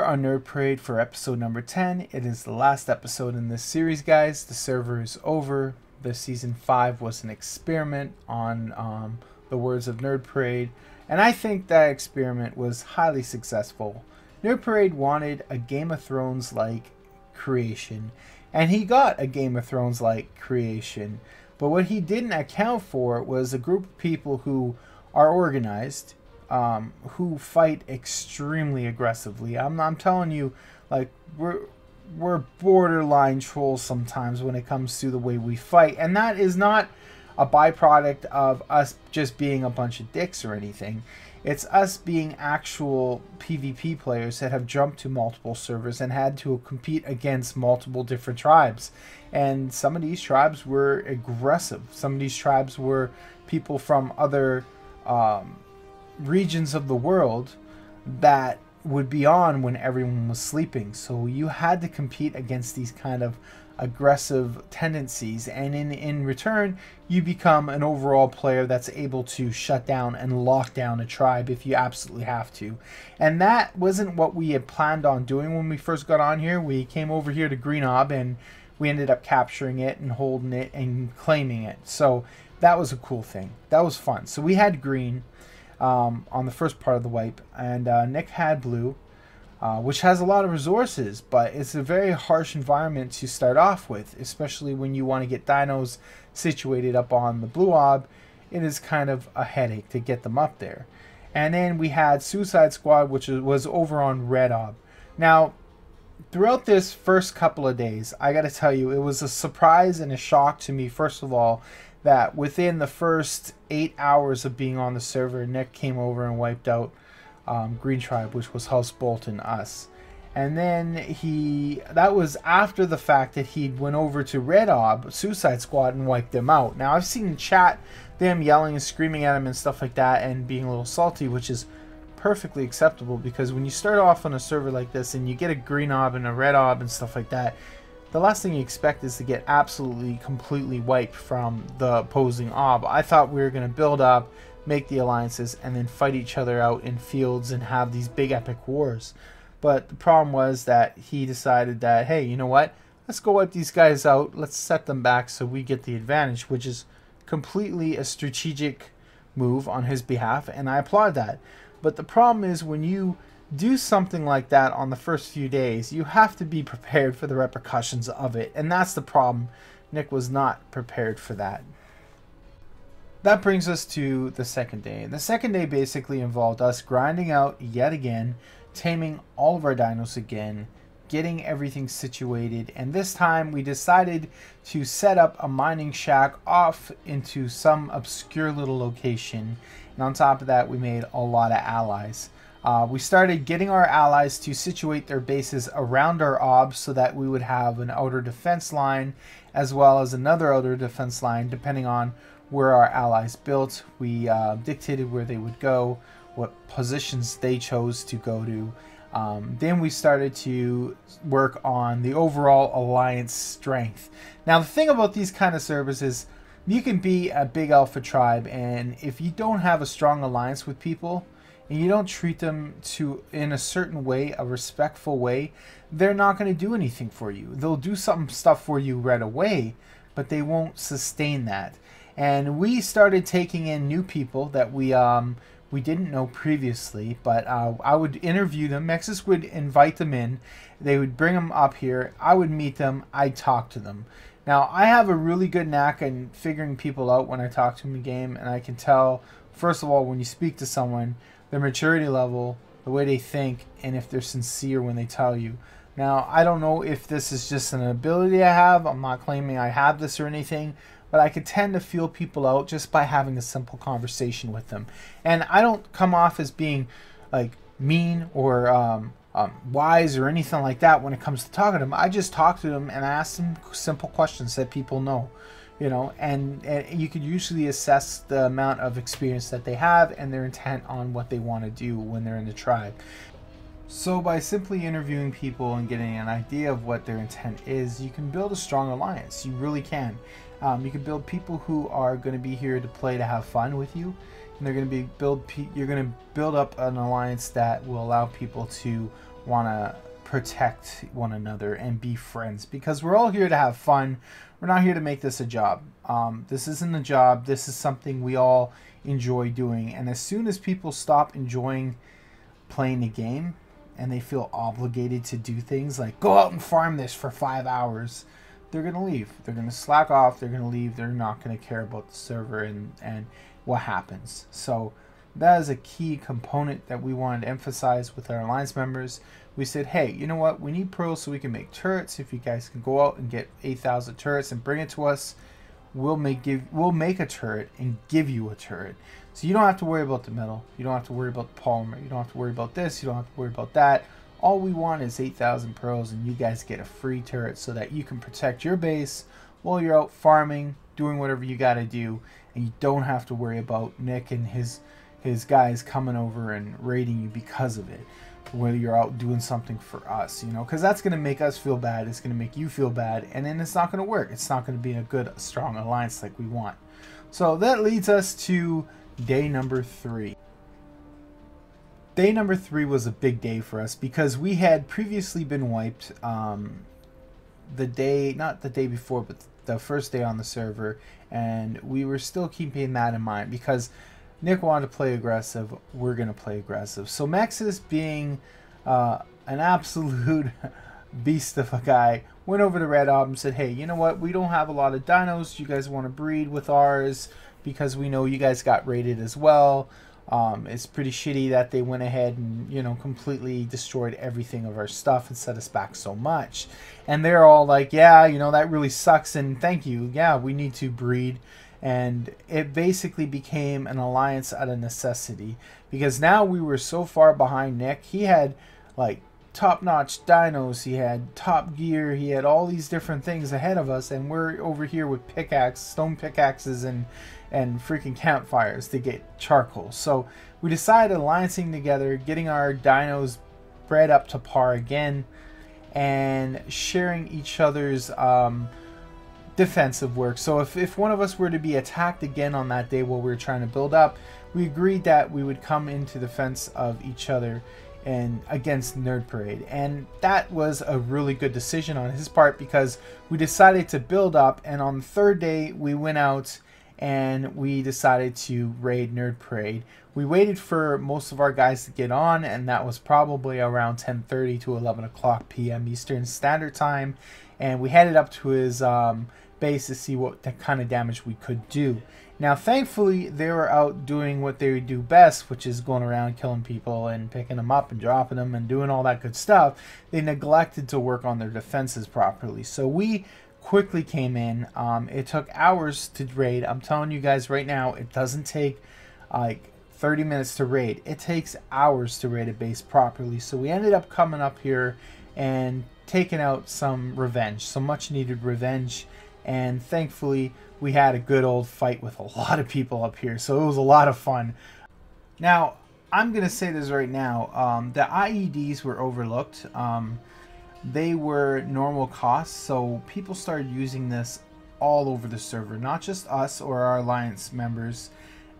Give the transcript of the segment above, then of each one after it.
on Nerd Parade for episode number 10. It is the last episode in this series, guys. The server is over. The season 5 was an experiment on the words of Nerd Parade, and I think that experiment was highly successful. Nerd Parade wanted a Game of Thrones-like creation, and he got a Game of Thrones-like creation. But what he didn't account for was a group of people who are organized, who fight extremely aggressively. I'm telling you, like, we're borderline trolls sometimes when it comes to the way we fight, and that is not a byproduct of us just being a bunch of dicks or anything. It's us being actual PvP players that have jumped to multiple servers and had to compete against multiple different tribes. And some of these tribes were aggressive. Some of these tribes were people from other regions of the world that would be on when everyone was sleeping. So you had to compete against these kind of aggressive tendencies, and in return you become an overall player that's able to shut down and lock down a tribe if you absolutely have to. And that wasn't what we had planned on doing when we first got on here. We came over here to Green Ob and we ended up capturing it and holding it and claiming it. So that was a cool thing. That was fun. So we had green on the first part of the wipe, and Nick had blue, which has a lot of resources, but it's a very harsh environment to start off with, especially when you want to get dinos situated up on the blue ob. It is kind of a headache to get them up there. And then we had Suicide Squad, which was over on red ob. Now, throughout this first couple of days, I got to tell you, it was a surprise and a shock to me, first of all, that within the first 8 hours of being on the server, Nick came over and wiped out Green Tribe, which was House Bolton, us. And then that was after the fact that he went over to Red Ob, Suicide Squad, and wiped them out. Now, I've seen in chat them yelling and screaming at him and stuff like that and being a little salty, which is perfectly acceptable, because when you start off on a server like this and you get a Green Ob and a Red Ob and stuff like that, the last thing you expect is to get absolutely completely wiped from the opposing ob. I thought we were going to build up, make the alliances, and then fight each other out in fields and have these big epic wars. But the problem was that he decided that, hey, you know what? Let's go wipe these guys out. Let's set them back so we get the advantage, which is completely a strategic move on his behalf, and I applaud that. But the problem is, when you do something like that on the first few days, you have to be prepared for the repercussions of it, and that's the problem. Nick was not prepared for that. That brings us to the second day. The second day basically involved us grinding out yet again, taming all of our dinos again, getting everything situated, and this time we decided to set up a mining shack off into some obscure little location, and on top of that we made a lot of allies. We started getting our allies to situate their bases around our obs so that we would have an outer defense line as well as another outer defense line depending on where our allies built. We dictated where they would go, what positions they chose to go to. Then we started to work on the overall alliance strength. Now, the thing about these kind of servers is you can be a big alpha tribe, and if you don't have a strong alliance with people and you don't treat them in a certain way, a respectful way, they're not going to do anything for you. They'll do some stuff for you right away, but they won't sustain that. And we started taking in new people that we didn't know previously, but I would interview them. Mexis would invite them in. They would bring them up here. I would meet them. I'd talk to them. Now, I have a really good knack in figuring people out when I talk to them in game, and I can tell, first of all, when you speak to someone, their maturity level, the way they think, and if they're sincere when they tell you. Now, I don't know if this is just an ability I have. I'm not claiming I have this or anything, but I could tend to feel people out just by having a simple conversation with them. And I don't come off as being like mean or wise or anything like that when it comes to talking to them. I just talk to them and ask them simple questions that people know, you know, and you can usually assess the amount of experience that they have and their intent on what they want to do when they're in the tribe. So by simply interviewing people and getting an idea of what their intent is, you can build a strong alliance. You really can. You can build people who are going to be here to play, to have fun with you, and they're going to be you're going to build up an alliance that will allow people to want to protect one another and be friends, because we're all here to have fun. We're not here to make this a job. This isn't a job. This is something we all enjoy doing. And as soon as people stop enjoying playing the game and they feel obligated to do things like go out and farm this for 5 hours, they're going to leave. They're going to slack off. They're going to leave. They're not going to care about the server and what happens. So that is a key component that we wanted to emphasize with our alliance members. We said, hey, you know what? We need pearls so we can make turrets. If you guys can go out and get 8,000 turrets and bring it to us, we'll make a turret and give you a turret. So you don't have to worry about the metal. You don't have to worry about the polymer. You don't have to worry about this. You don't have to worry about that. All we want is 8,000 pearls, and you guys get a free turret so that you can protect your base while you're out farming, doing whatever you got to do, and you don't have to worry about Nick and his guys coming over and raiding you because of it, whether you're out doing something for us, you know, because that's going to make us feel bad. It's going to make you feel bad, and then it's not going to work. It's not going to be a good, strong alliance like we want. So that leads us to day number 3. Day number 3 was a big day for us because we had previously been wiped the day, not the day before, but the first day on the server, and we were still keeping that in mind because Nick wanted to play aggressive. We're going to play aggressive. So Mexis, being an absolute beast of a guy, went over to Red Ob and said, hey, you know what? We don't have a lot of dinos. You guys want to breed with ours because we know you guys got raided as well. It's pretty shitty that they went ahead and, you know, completely destroyed everything of our stuff and set us back so much. And they're all like, yeah, you know, that really sucks and thank you. Yeah, we need to breed. And it basically became an alliance out of necessity because now we were so far behind Nick. He had like top-notch dinos, he had top gear, he had all these different things ahead of us, and we're over here with stone pickaxes and freaking campfires to get charcoal. So we decided alliancing together, getting our dinos bred up to par again, and sharing each other's defensive work. So if one of us were to be attacked again on that day while we were trying to build up, we agreed that we would come into defense of each other and against Nerd Parade. And that was a really good decision on his part because we decided to build up, and on the 3rd day we went out and we decided to raid Nerd Parade. We waited for most of our guys to get on, and that was probably around 10:30 to 11 o'clock p.m. Eastern Standard Time, and we headed up to his base to see what kind of damage we could do. Now thankfully they were out doing what they do best, which is going around killing people and picking them up and dropping them and doing all that good stuff. They neglected to work on their defenses properly, so we quickly came in. It took hours to raid. I'm telling you guys right now, it doesn't take like 30 minutes to raid. It takes hours to raid a base properly. So we ended up coming up here and taking out some revenge, some much needed revenge. And thankfully we had a good old fight with a lot of people up here, so it was a lot of fun. Now I'm gonna say this right now, the IEDs were overlooked. They were normal costs, so people started using this all over the server, not just us or our alliance members.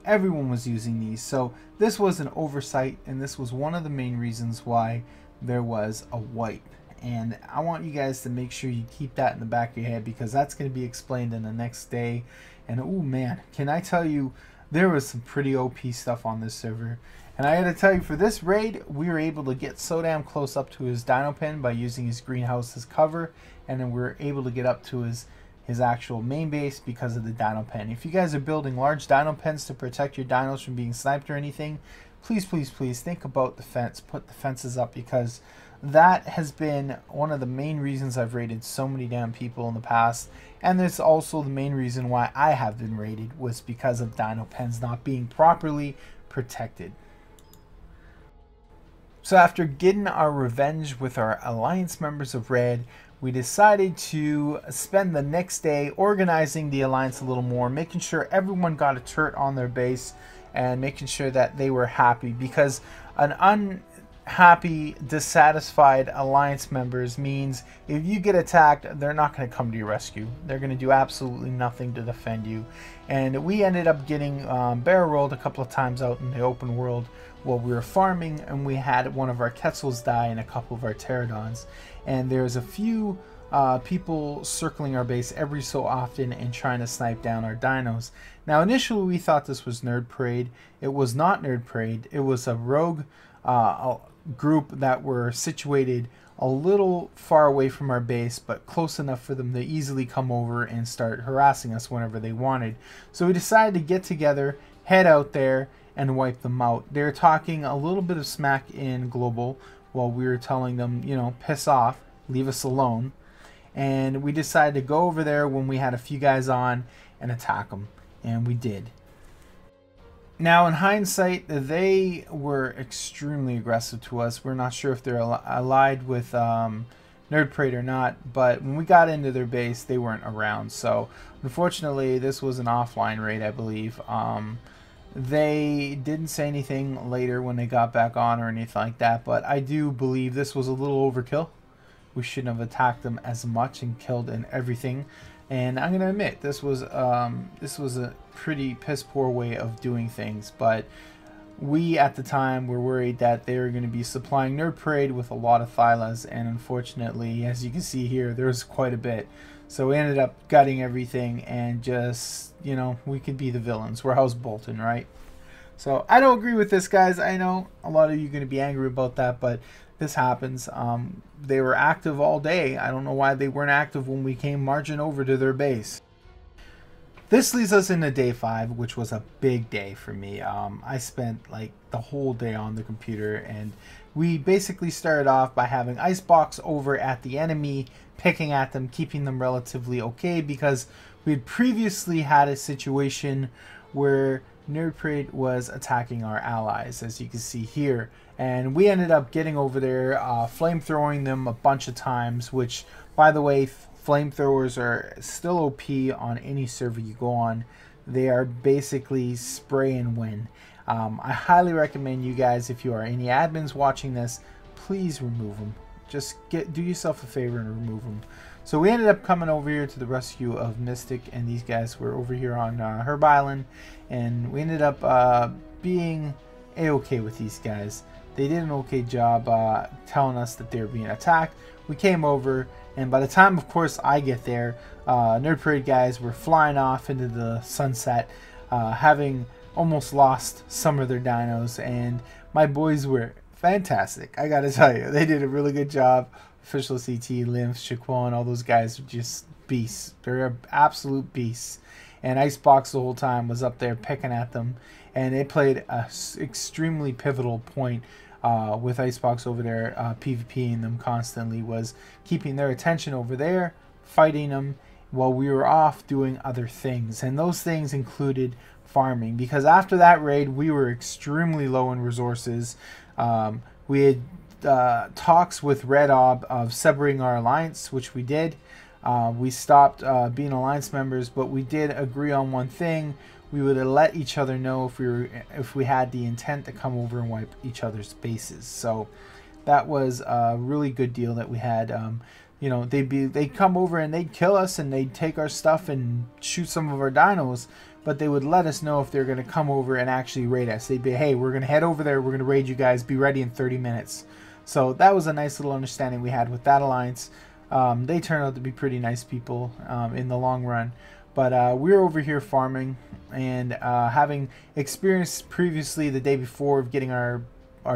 Everyone was using these, so this was an oversight, and this was one of the main reasons why there was a wipe. And I want you guys to make sure you keep that in the back of your head because that's going to be explained in the next day. And oh man, can I tell you, there was some pretty OP stuff on this server. And I gotta tell you, for this raid, we were able to get so damn close up to his dino pen by using his greenhouse as cover, and then we were able to get up to his actual main base because of the dino pen. If you guys are building large dino pens to protect your dinos from being sniped or anything, please, please, please think about the fence. Put the fences up, because that has been one of the main reasons I've raided so many damn people in the past. And it's also the main reason why I have been raided, was because of dino pens not being properly protected. So after getting our revenge with our alliance members of Red, we decided to spend the next day organizing the alliance a little more, making sure everyone got a turret on their base and making sure that they were happy, because an happy, dissatisfied alliance members means if you get attacked, they're not going to come to your rescue. They're going to do absolutely nothing to defend you. And we ended up getting barrel rolled a couple of times out in the open world while we were farming, and we had one of our Quetzals die and a couple of our Pterodons. And there's a few people circling our base every so often and trying to snipe down our dinos. Now initially we thought this was Nerd Parade. It was not Nerd Parade. It was a rogue group that were situated a little far away from our base, but close enough for them to easily come over and start harassing us whenever they wanted. So we decided to get together, head out there, and wipe them out. They're talking a little bit of smack in global while we were telling them, you know, piss off, leave us alone. And we decided to go over there when we had a few guys on and attack them, and we did. Now, in hindsight, they were extremely aggressive to us. We're not sure if they're allied with Nerd Parade or not, but when we got into their base, they weren't around. So, unfortunately, this was an offline raid, I believe. They didn't say anything later when they got back on or anything like that, but I do believe this was a little overkill. We shouldn't have attacked them as much and killed and everything. And I'm gonna admit this was a pretty piss poor way of doing things, but we at the time were worried that they were going to be supplying Nerd Parade with a lot of Thylas, and unfortunately, as you can see here, there's quite a bit. So we ended up gutting everything and just, you know, we could be the villains. We're House Bolton, right? So I don't agree with this, guys. I know a lot of you are going to be angry about that, but this happens. They were active all day. I don't know why they weren't active when we came marching over to their base. This leads us into day 5, which was a big day for me. I spent like the whole day on the computer, and we basically started off by having Icebox over at the enemy, picking at them, keeping them relatively okay, because we had previously had a situation where Nerd Parade was attacking our allies, as you can see here. And we ended up getting over there, flamethrowing them a bunch of times, which, by the way, flamethrowers are still OP on any server you go on. They are basically spray and win. I highly recommend you guys, if you are any admins watching this, please remove them. Just do yourself a favor and remove them. So we ended up coming over here to the rescue of Mystic, and these guys were over here on Herb Island, and we ended up being a-okay with these guys. They did an okay job telling us that they were being attacked. We came over, and by the time, of course, I get there, Nerd Parade guys were flying off into the sunset, having almost lost some of their dinos, and my boys were fantastic. I gotta tell you, they did a really good job. Official CT, Lymph, Shaquan, all those guys are just beasts. They're absolute beasts. And Icebox the whole time was up there picking at them, and they played a extremely pivotal point with Icebox over there PvPing them constantly, was keeping their attention over there, fighting them while we were off doing other things. And those things included farming, because after that raid we were extremely low in resources. We had talks with Red Ob of severing our alliance, which we did. We stopped being alliance members, but we did agree on one thing. We would let each other know if we had the intent to come over and wipe each other's bases. So that was a really good deal that we had. You know, they'd come over and they'd kill us and they'd take our stuff and shoot some of our dinos, but they would let us know if they're going to come over and actually raid us. They'd be, hey, we're going to head over there, we're going to raid you guys, be ready in 30 minutes. So that was a nice little understanding we had with that alliance. They turned out to be pretty nice people in the long run. But we were over here farming, and having experienced previously the day before of getting our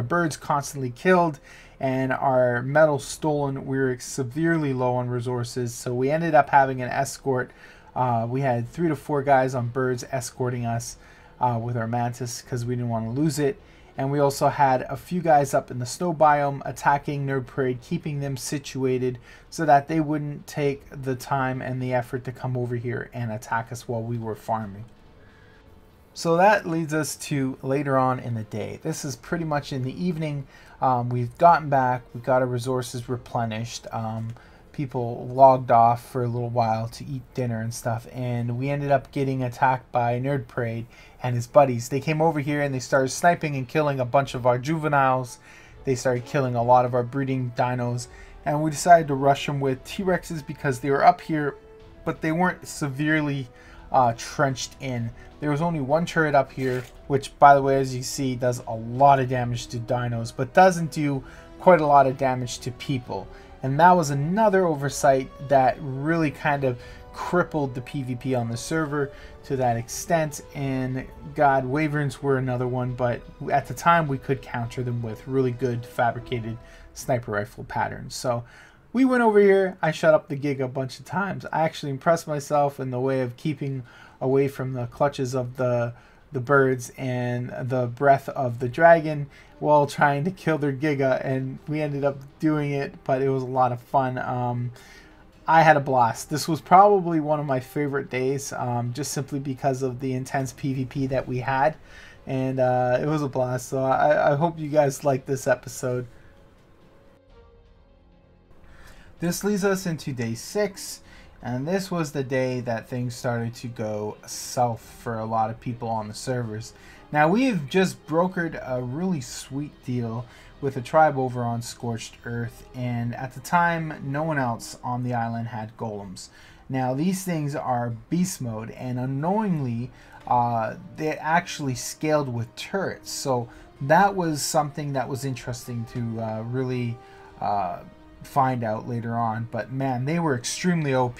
birds constantly killed and our metal stolen, we were severely low on resources. So we ended up having an escort. We had 3 to 4 guys on birds escorting us with our mantis because we didn't want to lose it. And we also had a few guys up in the snow biome attacking Nerd Parade, keeping them situated so that they wouldn't take the time and the effort to come over here and attack us while we were farming. So that leads us to later on in the day. This is pretty much in the evening. We've gotten back, we got our resources replenished. People logged off for a little while to eat dinner and stuff, and we ended up getting attacked by Nerd Parade and his buddies. They came over here and they started sniping and killing a bunch of our juveniles. they started killing a lot of our breeding dinos, and we decided to rush them with T-Rexes because they were up here, but they weren't severely trenched in. There was only one turret up here, which, by the way, as you see, does a lot of damage to dinos, but doesn't do quite a lot of damage to people. And that was another oversight that really kind of crippled the PvP on the server to that extent. And God, Wyverns were another one, but at the time we could counter them with really good fabricated sniper rifle patterns. So we went over here, I shot up the gig a bunch of times. I actually impressed myself in the way of keeping away from the clutches of the birds and the breath of the dragon while trying to kill their Giga, and we ended up doing it, but it was a lot of fun. I had a blast. This was probably one of my favorite days, just simply because of the intense PvP that we had, and it was a blast. So I hope you guys like this episode. This leads us into day 6, and this was the day that things started to go south for a lot of people on the servers. Now, we've just brokered a really sweet deal with a tribe over on Scorched Earth, and at the time, no one else on the island had golems. Now, these things are beast mode, and unknowingly, they actually scaled with turrets. So that was something that was interesting to really find out later on. But man, they were extremely OP.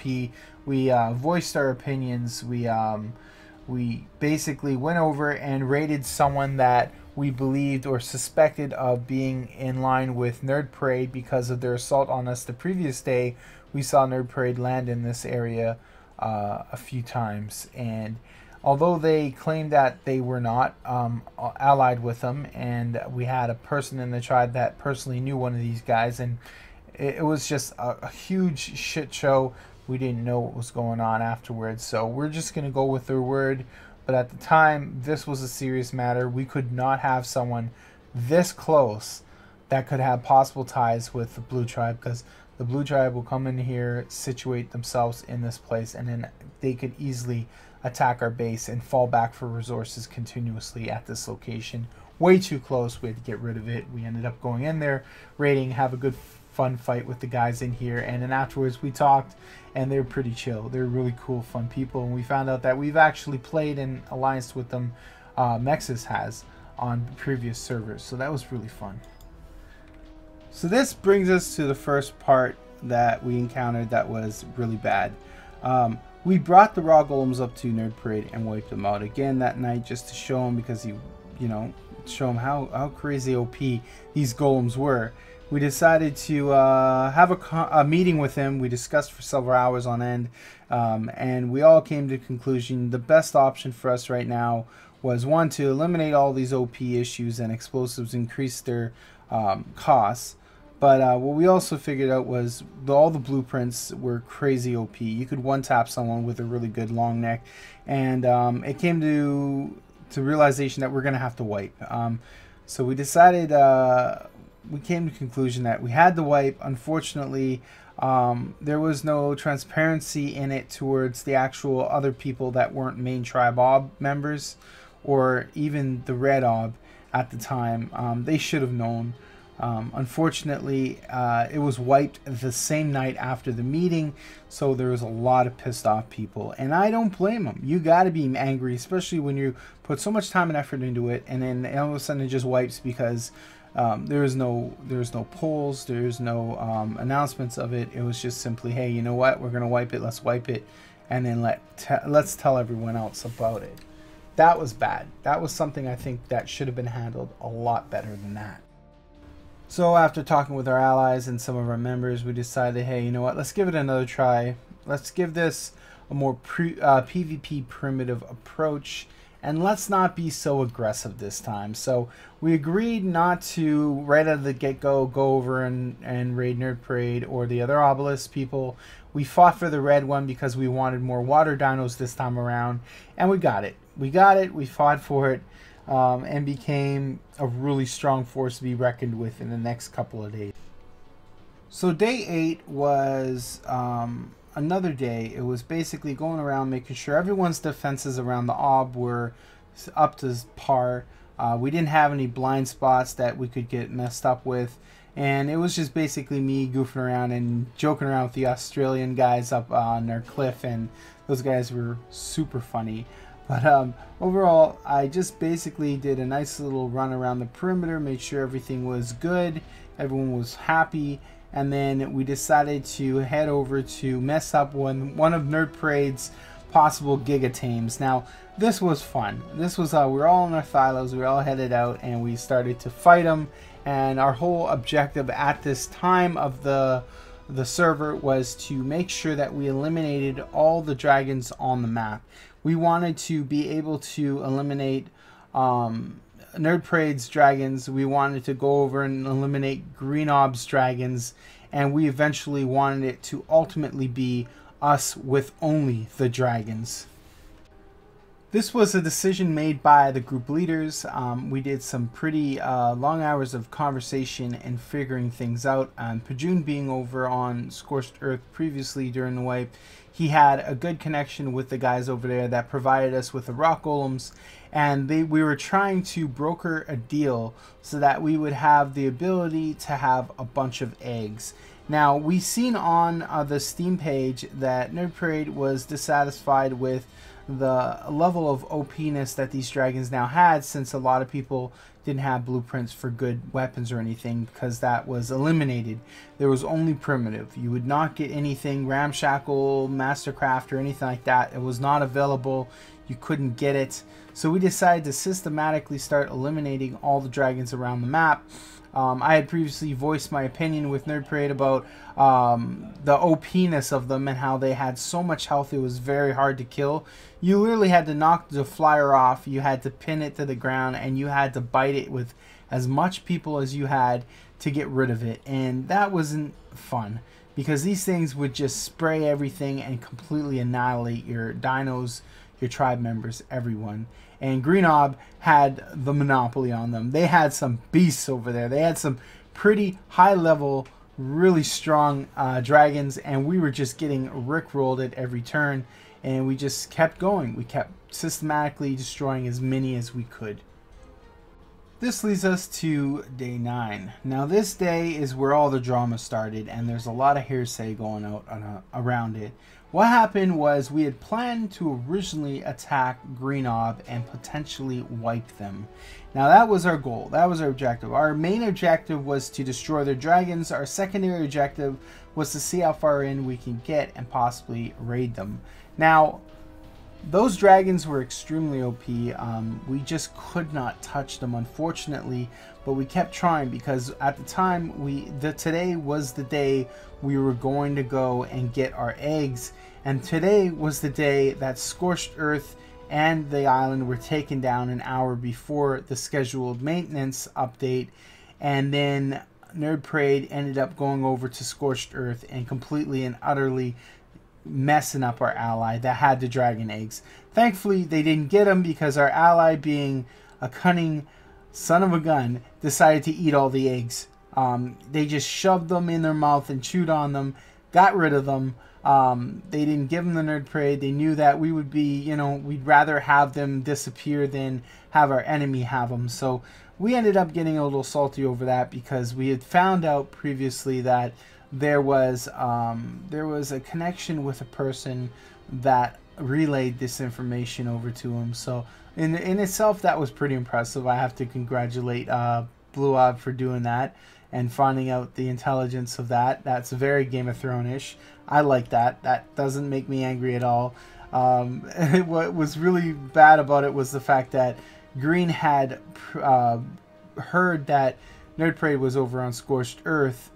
We voiced our opinions. We basically went over and raided someone that we believed or suspected of being in line with Nerd Parade because of their assault on us the previous day. We saw Nerd Parade land in this area a few times, and although they claimed that they were not allied with them, and we had a person in the tribe that personally knew one of these guys, and it was just a huge shit show. We didn't know what was going on afterwards, so we're just going to go with their word. But at the time, this was a serious matter. We could not have someone this close that could have possible ties with the Blue Tribe, because the Blue Tribe will come in here, situate themselves in this place, and then they could easily attack our base and fall back for resources continuously at this location. Way too close. We had to get rid of it. We ended up going in there, raiding, have a good fun fight with the guys in here, and then afterwards we talked, and they're pretty chill. They're really cool, fun people, and we found out that we've actually played in alliance with them. Mexis has on previous servers, so that was really fun. So this brings us to the first part that we encountered that was really bad. We brought the raw golems up to Nerd Parade and wiped them out again that night, just to show him, because he, show him how crazy OP these golems were. We decided to have a meeting with him. We discussed for several hours on end, and we all came to the conclusion the best option for us right now was, one, to eliminate all these OP issues and explosives, increase their costs. But what we also figured out was all the blueprints were crazy OP. You could one-tap someone with a really good long neck, and it came to realization that we're going to have to wipe. So we decided... we came to the conclusion that we had to wipe. Unfortunately, there was no transparency in it towards the actual other people that weren't main tribe OB members, or even the red OB at the time. They should have known. Unfortunately, it was wiped the same night after the meeting, so there was a lot of pissed off people, and I don't blame them. You got to be angry, especially when you put so much time and effort into it, and then all of a sudden it just wipes because there's no polls, there's no announcements of it. It was just simply, hey, you know what, we're gonna wipe it, let's wipe it, and then let's tell everyone else about it. That was bad. That was something I think that should have been handled a lot better than that. So after talking with our allies and some of our members, we decided, hey, you know what, let's give it another try. Let's give this a more PvP primitive approach, and let's not be so aggressive this time. So we agreed not to, right out of the get-go, go over and raid Nerd Parade or the other Obelisk people. We fought for the red one because we wanted more water dinos this time around, and we got it. We got it, we fought for it, and became a really strong force to be reckoned with in the next couple of days. So day 8 was another day. It was basically going around making sure everyone's defenses around the OB were up to par. We didn't have any blind spots that we could get messed up with. And it was just basically me goofing around and joking around with the Australian guys up on their cliff, and those guys were super funny. But overall, I just basically did a nice little run around the perimeter, made sure everything was good, everyone was happy, and then we decided to head over to mess up one of Nerd Parade's possible Giga Tames. Now, this was fun. This was, we were all in our thylos, we were all headed out, and we started to fight them. And our whole objective at this time of the server was to make sure that we eliminated all the dragons on the map. We wanted to be able to eliminate Nerd Parade's dragons. We wanted to go over and eliminate Green Ob's dragons. And we eventually wanted it to ultimately be us with only the dragons. This was a decision made by the group leaders. We did some pretty long hours of conversation and figuring things out. Pajun being over on Scorched Earth previously during the wipe, he had a good connection with the guys over there that provided us with the rock golems, and we were trying to broker a deal so that we would have the ability to have a bunch of eggs. Now, we seen on the Steam page that Nerd Parade was dissatisfied with the level of OP-ness that these dragons now had, since a lot of people didn't have blueprints for good weapons or anything, because that was eliminated. There was only primitive. You would not get anything ramshackle, mastercraft, or anything like that. It was not available. You couldn't get it. So we decided to systematically start eliminating all the dragons around the map. I had previously voiced my opinion with Nerd Parade about the OP-ness of them and how they had so much health it was very hard to kill. You literally had to knock the flyer off, you had to pin it to the ground, and you had to bite it with as much people as you had to get rid of it. And that wasn't fun, because these things would just spray everything and completely annihilate your dinos, your tribe members, everyone. And Green Ob had the monopoly on them. They had some beasts over there. They had some pretty high level, really strong dragons, and we were just getting rickrolled at every turn, and we just kept going. We kept systematically destroying as many as we could. This leads us to day 9. Now this day is where all the drama started, and there's a lot of hearsay going out around it. What happened was we had planned to originally attack Green Ob and potentially wipe them. Now that was our goal. That was our objective. Our main objective was to destroy their dragons. Our secondary objective was to see how far in we can get and possibly raid them. Now, those dragons were extremely OP. We just could not touch them, unfortunately, but we kept trying, because at the time, today was the day we were going to go and get our eggs, and today was the day that Scorched Earth and the island were taken down an hour before the scheduled maintenance update, and then Nerd Parade ended up going over to Scorched Earth and completely and utterly messing up our ally that had the dragon eggs. Thankfully, they didn't get them, because our ally, being a cunning son of a gun, decided to eat all the eggs. They just shoved them in their mouth and chewed on them, got rid of them. They didn't give them the Nerd Parade. They knew that we would be, we'd rather have them disappear than have our enemy have them. So we ended up getting a little salty over that, because we had found out previously that there was a connection with a person that relayed this information over to him. So in itself, that was pretty impressive. I have to congratulate Blue Ob for doing that and finding out the intelligence of that. That's very Game of Thrones-ish. I like that. That doesn't make me angry at all. What was really bad about it was the fact that Green had heard that Nerd Parade was over on Scorched Earth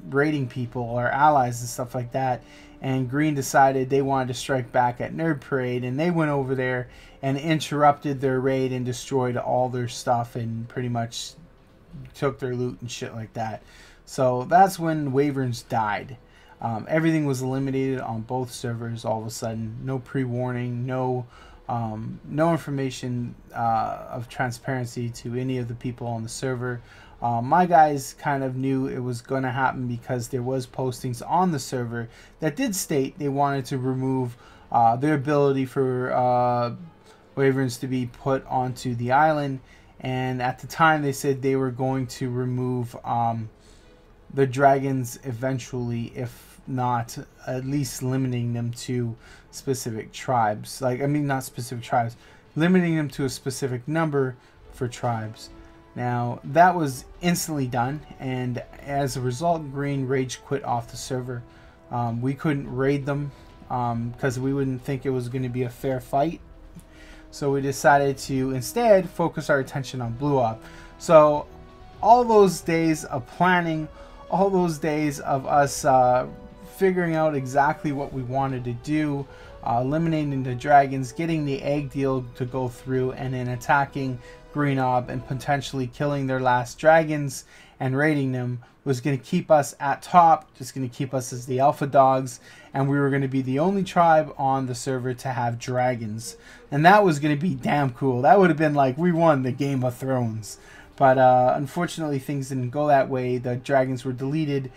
raiding people or allies and stuff like that, and Green decided they wanted to strike back at Nerd Parade, and they went over there and interrupted their raid and destroyed all their stuff and pretty much took their loot and shit like that. So that's when Wyverns died. Everything was eliminated on both servers all of a sudden. No pre-warning, no information of transparency to any of the people on the server. My guys kind of knew it was going to happen, because there was postings on the server that did state they wanted to remove their ability for Wyverns to be put onto the island, and at the time they said they were going to remove the dragons eventually, if not at least limiting them to specific tribes. Like, I mean, not specific tribes, limiting them to a specific number for tribes. Now, that was instantly done, and as a result, Green rage quit off the server. We couldn't raid them because we wouldn't think it was going to be a fair fight. So we decided to instead focus our attention on Blue Op. So all those days of planning, all those days of us figuring out exactly what we wanted to do, eliminating the dragons, getting the egg deal to go through, and then attacking Green Ob and potentially killing their last dragons and raiding them, was going to keep us at top, just going to keep us as the alpha dogs, and we were going to be the only tribe on the server to have dragons. And that was going to be damn cool. That would have been like we won the Game of Thrones. But unfortunately, things didn't go that way. The dragons were deleted.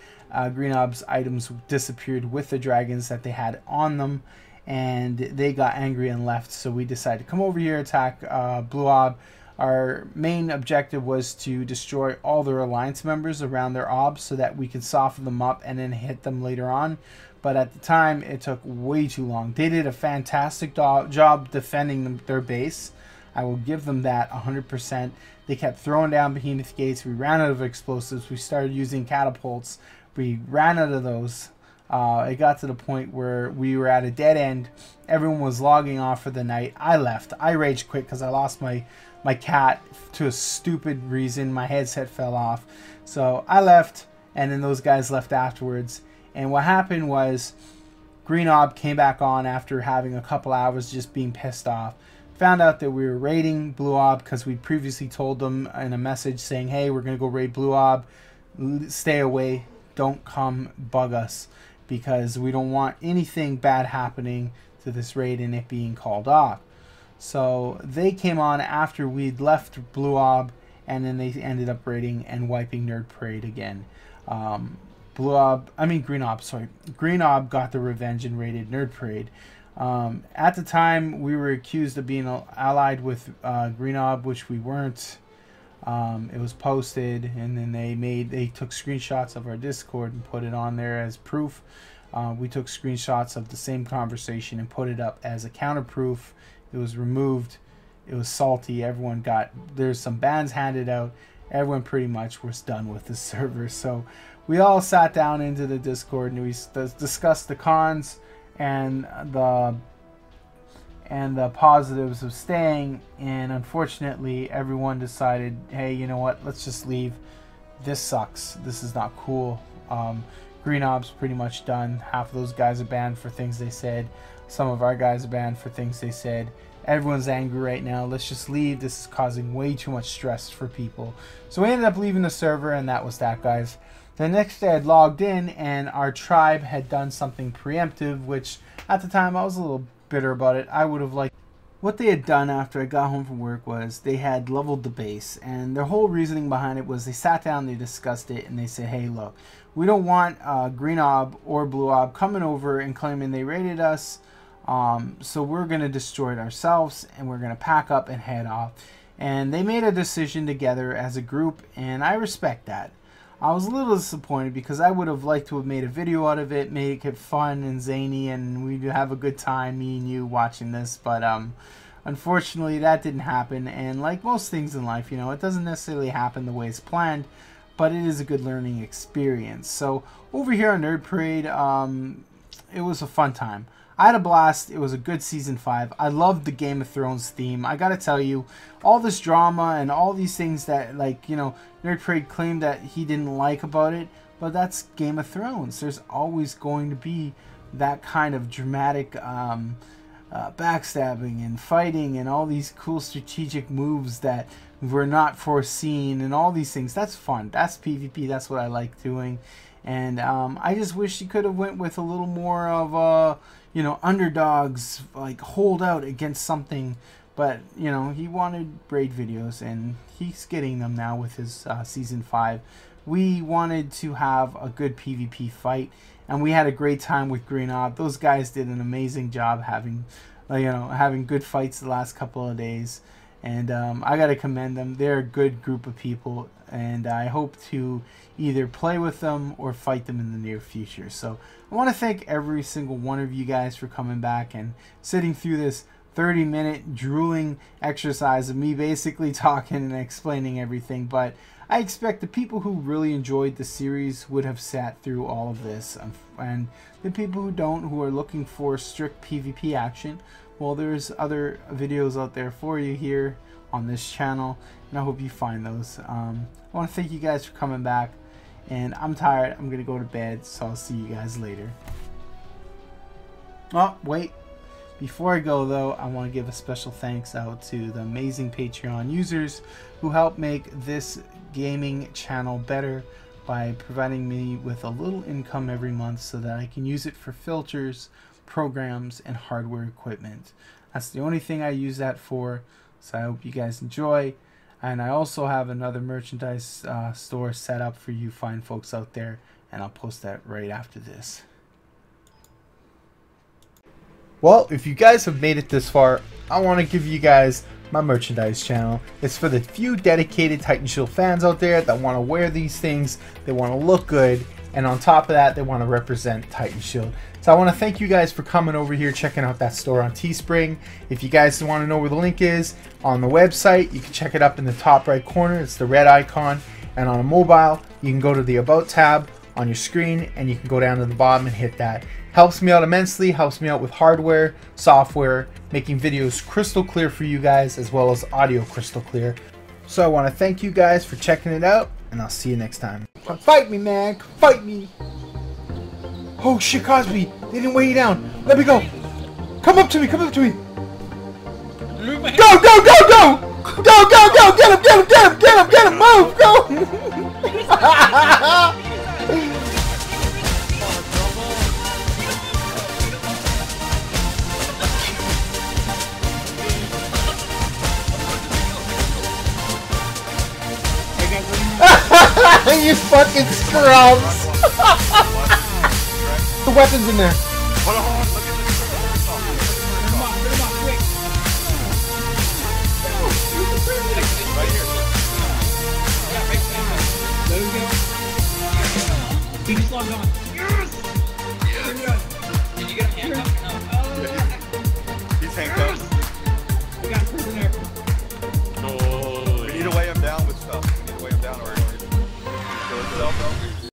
Green Ob's items disappeared with the dragons that they had on them, and they got angry and left. So we decided to come over here, attack Blue Ob. Our main objective was to destroy all their alliance members around their obs so that we could soften them up and then hit them later on. But at the time, it took way too long. They did a fantastic job defending their base. I will give them that 100%. They kept throwing down behemoth gates. We ran out of explosives. We started using catapults. We ran out of those. It got to the point where we were at a dead end. Everyone was logging off for the night. I left. I rage quit because I lost my cat to a stupid reason. My headset fell off. So I left, and then those guys left afterwards. And what happened was Green Ob came back on after having a couple hours just being pissed off. Found out that we were raiding Blue Ob because we previously told them in a message saying, hey, we're going to go raid Blue Ob. Stay away. Don't come bug us, because we don't want anything bad happening to this raid and it being called off. So they came on after we'd left Blue Ob, and then they ended up raiding and wiping Nerd Parade again. Green Ob, sorry. Green Ob got the revenge and raided Nerd Parade. At the time, we were accused of being allied with Green Ob, which we weren't. It was posted, and then they took screenshots of our Discord and put it on there as proof. We took screenshots of the same conversation and put it up as a counterproof. It was removed. It was salty. There's some bans handed out. Everyone pretty much was done with the server. So we all sat down into the Discord and we discussed the cons and the positives of staying. And unfortunately, everyone decided, hey, you know what? Let's just leave. This sucks. This is not cool. Green Ob's pretty much done. Half of those guys are banned for things they said. Some of our guys are banned for things they said. Everyone's angry right now. Let's just leave. This is causing way too much stress for people. So we ended up leaving the server, and that was that, guys. The next day I'd logged in, and our tribe had done something preemptive, which at the time I was a little bitter about it. I would have liked. What they had done after I got home from work was they had leveled the base, and their whole reasoning behind it was they sat down, they discussed it, and they said, hey, look, we don't want Green Ob or Blue Ob coming over and claiming they raided us. So we're going to destroy it ourselves, and we're going to pack up and head off. And they made a decision together as a group, and I respect that. I was a little disappointed because I would have liked to have made a video out of it, make it fun and zany, and we'd have a good time, me and you, watching this. But unfortunately, that didn't happen. And like most things in life, you know, it doesn't necessarily happen the way it's planned, but it is a good learning experience. So over here on Nerd Parade, it was a fun time. I had a blast. It was a good Season 5. I loved the Game of Thrones theme. I gotta tell you, all this drama and all these things that, like, you know, Nerd Parade claimed that he didn't like about it, but that's Game of Thrones. There's always going to be that kind of dramatic backstabbing and fighting and all these cool strategic moves that were not foreseen and all these things. That's fun. That's PvP. That's what I like doing. And I just wish he could have went with a little more of you know, underdogs, like hold out against something. But, you know, he wanted raid videos, and he's getting them now with his Season 5. We wanted to have a good PvP fight, and we had a great time with Green Ob. Those guys did an amazing job having, you know, having good fights the last couple of days. And I gotta commend them. They're a good group of people, and I hope to either play with them or fight them in the near future. So I want to thank every single one of you guys for coming back and sitting through this 30-minute drooling exercise of me basically talking and explaining everything. But I expect the people who really enjoyed the series would have sat through all of this, and the people who don't, who are looking for strict PvP action, well, there's other videos out there for you here on this channel, and I hope you find those. I want to thank you guys for coming back, and I'm tired. I'm gonna go to bed, so I'll see you guys later. Oh, wait. Before I go, though, I want to give a special thanks out to the amazing Patreon users who help make this gaming channel better by providing me with a little income every month so that I can use it for filters, programs, and hardware equipment. That's the only thing I use that for, so I hope you guys enjoy. And I also have another merchandise store set up for you fine folks out there, and I'll post that right after this. Well, if you guys have made it this far, I want to give you guys my merchandise channel. It's for the few dedicated Titanshield fans out there that want to wear these things, they want to look good, and on top of that, they want to represent Titanshield. So I want to thank you guys for coming over here, checking out that store on Teespring. If you guys want to know where the link is on the website, you can check it up in the top right corner. It's the red icon. And on a mobile, you can go to the About tab on your screen, and you can go down to the bottom and hit that. Helps me out immensely, helps me out with hardware, software, making videos crystal clear for you guys, as well as audio crystal clear. So I want to thank you guys for checking it out, and I'll see you next time. Come fight me, man. Come fight me. Oh shit, Cosby. They didn't weigh you down. Let me go. Come up to me. Come up to me. Go, go, go, go. Go, go, go. Get him, get him, get him, get him, get him. Move, go. You fucking scrubs! The weapons in there. Hold on, look at this. Right here. There we go. He just logged on. Yes! Yes! Did you get him handcuffed? He's handcuffed. We got a prisoner. We need to weigh him down with stuff. We need to weigh him down or he'll kill himself.